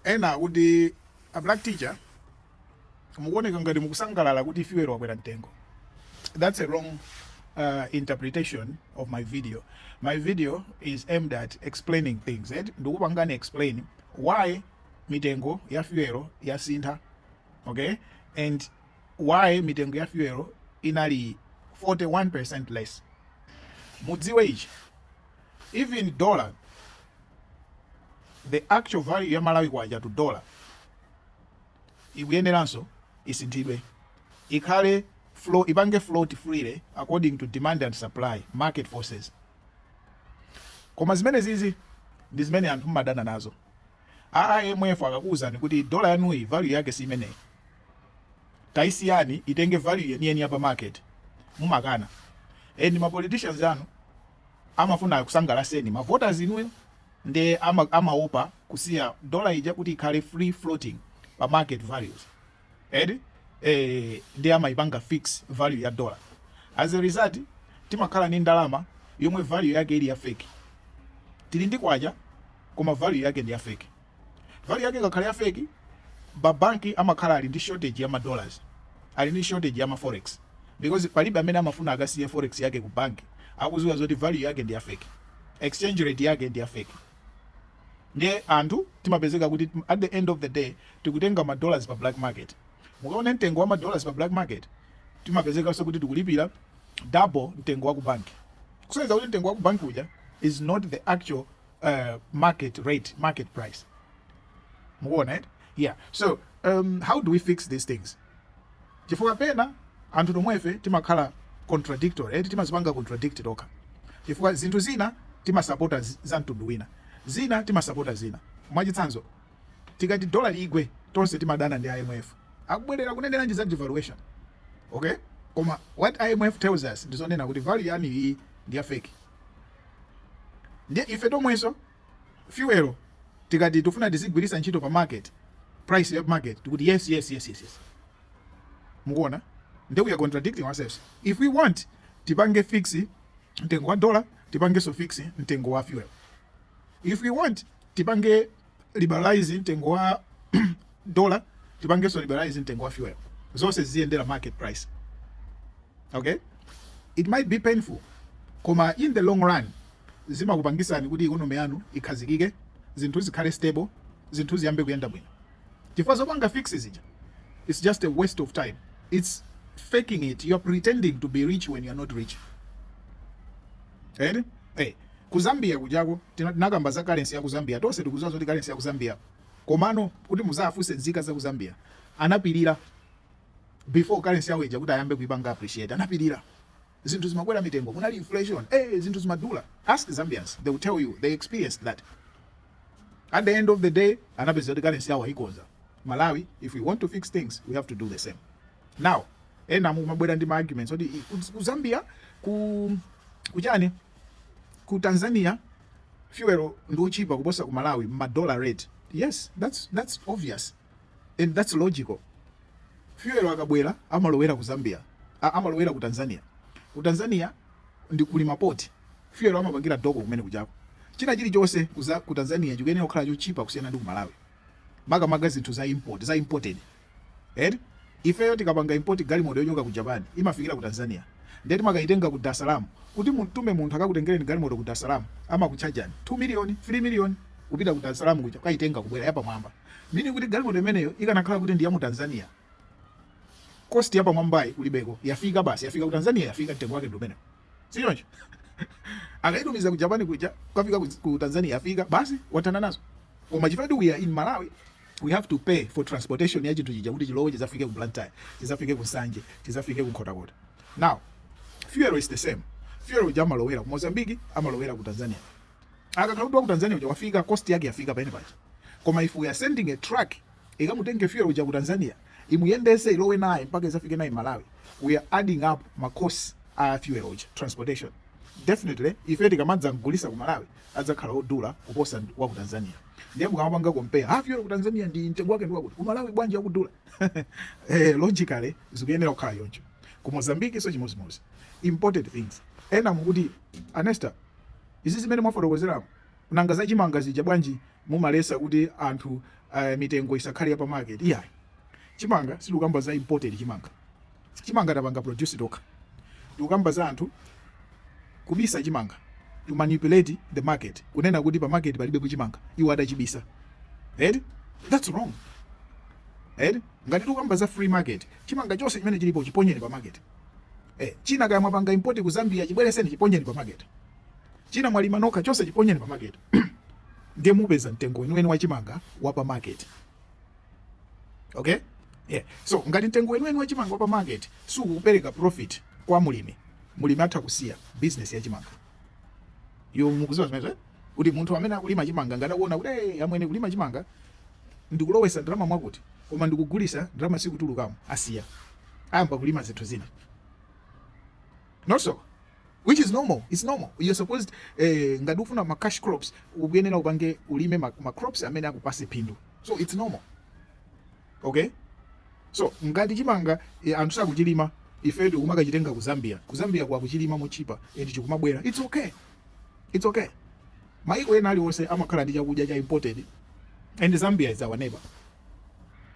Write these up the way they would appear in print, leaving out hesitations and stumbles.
ena kuti a black teacher mukuoneka ngati mukusangalala kuti fuel wakwera mtengo. That's a wrong interpretation of my video. My video is aimed at explaining things. Ndikupangani explain why mitengo ya fuel yasintha, okay, and why mitengo ya fuel inali 41% less. Mudziwe ichi, even dollar, the actual value ya Malawi kwaja to dollar ikuyeneranso isinthidwe, ikhale flow, ipange float freely according to demand and supply, market forces. Koma zimene zizi ndi zimene anthu mumadana nazo. IMF akakuwuzani kuti dola yanuyi value yake si imeneyi, taisiyani itenge value yeniyeni ya pa market, mumakana. And ma politicians anu amafuna kusangalaseni ma voters inuyo, nde amaopa kusiya dola ija kuti ikhale free floating pa market values. Ndi amaipanga fix value ya dollar. As a result, timakhala ni ndalama yomwe value yake ili ya fake. Tili ndi kwaja koma value yake ndi ya fake. Value yake ngakhala ya fake, banki amakhala ali ndi shortage ya ma dollars, ali ndi shortage ya ma forex, because palibe amene amafuna akasiye forex yake ku banki akuziwa zoti value yake ndi ya fake, exchange rate yake ndi ya fake. Ndiye anthu timapezeka kuti at the end of the day tikutenga ma dollars pa black market. Mukaona mtengo wa ma dollars pa black market, timapezeka so kuti tikulipira double mtengo wa ku banki. Kusenzeza kuti mtengo wa ku banki uja is not the actual market rate, market price. Muona it? Yeah. So how do we fix these things? Chifukwa pena anthu tomwefe timakhala contradictory, timazipanga contradicted okha. Chifukwa zinthu zina timasapota za mtundu wina, zina timasapota zina. Mwachitsanzo, tikati dollar igwe tonse timadana ndi IMF, akubwerera kunenera nji za devaluation. Okay? Koma what IMF tells us ndizonena kuti value yani iyi ndi ya fake. Ndiye ife tomweso fuel tikati tufuna tizigwirisa ntchito pa market, price ya market, tikuti yes. Mukuona? Ndiye we are contradicting ourselves. If we want tipange fix mtengo wa dollar, tipange so fix mtengo wa fuel. If we want tipange liberalize mtengo wa dollar, tipange so liberalize mtengo wa fuel. Zonse ziendera market price. Okay? It might be painful. Koma in the long run, zima kupangisani kuti economy yanu ikhazikike, zinthu zikhale stable, zinthu ziyambe kuyenda bwino. Chifukwa zopanga fixes ija, it's just a waste of time. It's faking it. You're pretending to be rich when you're not rich. Hey, ku Zambia kujako tinakamba za currency ya ku Zambia, tonse tikuziwa zoti currency ya ku Zambia komano kuti muzafuse nzika za ku Zambia anapilira before currency yawo ija kuti ayambe kuipanga appreciate, anapilira zinthu zimakwera mitengo, kunali inflation, zinthu zimadula. Ask Zambians, they will tell you they experienced that. At the end of the day, anapeza kuti currency yawo ikoza. Malawi, if we want to fix things, we have to do the same. Now, mabwera ndi arguments oti ku Zambia, ku Tanzania fuel ndo cheaper kuposa ku Malawi ma dollar rate. Yes, that's obvious and that's logical. Fuel akabwera amalowera ku Zambia, amalowera ku Tanzania. Ku Tanzania ndi kulima port. Fuel amapangira dogo kumene kujako. China chili chose ku Tanzania chikuyenera kukhala cho cheaper kusiyana ndi ku Malawi. Maga zinthu za import, za imported. Ifeyo tikapanga import galimoto yochoka ku Japan imafikira ku Tanzania, ndiye timakaitenga ku Dar es Salaam, kuti mtume munthu akakutengereni galimoto ku Dar es Salaam amakuchajani 2 million 3 million kupita ku Dar es Salaam kuja kaitenga kubwera yapa mwamba. Mini kuti galimoto imeneyo ikanakhala kuti ndi ya mu Tanzania, cost yapa mwambayi kulibeko, yafika basi, yafika ku Tanzania, yafika mtengo wake ndomene. Siyonje? Akaitumiza ku Japan kuja kafika ku Tanzania, yafika basi watana nazo. Koma chifukwa we are in Malawi, we have to pay for transportation ya chinthu chija kuti chilowe chizafike ku Blantyre, chizafike ku Nsanje, chizafike ku Nkhotakota. Now, fuel is the same. Fuel uja amalowera ku Mozambique, amalowera ku Tanzania. Akakhaludwa ku Tanzania uja wafika, cost yake yafika pene pacha. Koma if we are sending a truck, ikamutenge fuel uja ku Tanzania, imuyendese ilowe naye mpaka izafike naye Malawi, we are adding up ma costs a fuel uja, transportation. Definitely, if tikamadza kugulisa ku Malawi, adzakhala odula kuposa wa ku Tanzania. Ndiye mukamapanga compare, fuel ku Tanzania ndi mtengo wake ndi wakuti, ku Malawi bwanji yakudula. Logically zikuyenera kukhala yoncho. Ku Mozambique so chimozimozi. Imported things. Ena mukuti, Anesta, izi zimene mwafotokozera nanga za chimanga zija bwanji mumalesa kuti anthu mitengo isakhale ya pa market iya chimanga sitikukamba za imported chimanga tapanga produce toka tikukamba za anthu kubisa chimanga to manipulate the market kunena kuti pa market palibe chimanga iwo adachibisa right that's wrong right ngati tikukamba za free market chimanga chonse chimene chilipo chiponyeni pa market china kaya mwapanga import ku Zambia chibwereseni chiponyeni pa market china mwalima nokha chonse chiponyeni pa market ndiye mupeza mtengo wenu wa chimanga wa pa market okay yeah so ngati mtengo wenu wa chimanga wa pa market sukupereka profit kwa mulimi atha kusiya business ya chimanga yo mukuziwa zimene kuti munthu amene akulima chimanga ngati akuona kuti amwene kulima chimanga ndikulowesa ndalama mwakuti koma ndikugulisa ndalama sikutulukamo asiya ayamba kulima zinthu zina not so which is normal. It's normal. You're supposed ngati ufuna ma cash crops ukuyenera upange ulime ma crops amene akupase phindu, so it's normal. Okay, so ngati chimanga anthu sakuchilima ife tikumachitenga ku Zambia kwa kuchilima mochipa eti chikumabwera, it's okay. Maiko ena aliwonse amakhala ndi chakudya cha imported, and Zambia is our neighbor,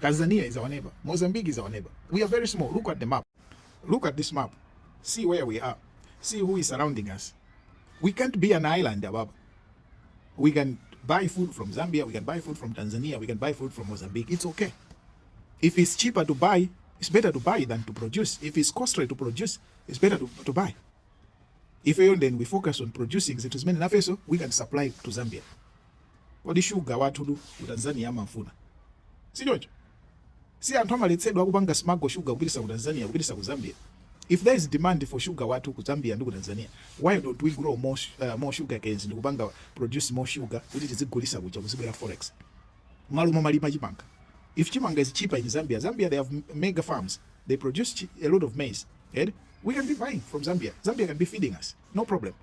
Tanzania is our neighbor, Mozambique is our neighbor. We are very small. Look at the map, look at this map, see where we are, see who is surrounding us. We can't be an island above. We can buy food from Zambia, we can buy food from Tanzania, we can buy food from Mozambique. It's okay. If it's cheaper to buy, it's better to buy than to produce. If it's costly to produce, it's better to buy. If then we focus on producing it as many enough so we can supply to Zambia. What the sugar what to do to Tanzania amafuna. Si jojo. Si anthu amaletsedwa akupanga smuggle sugar kupitisa ku Tanzania kupitisa ku Zambia. If there is demand for sugar watu ku Zambia and ku Tanzania, why don't we grow more sugar canes and kupanga produce more sugar kuti tizigulisa kucha kuzibera forex. Maluma malima chimanga. If chimanga is cheaper in Zambia they have mega farms. They produce a lot of maize. And we can be buying from Zambia. Zambia can be feeding us. No problem.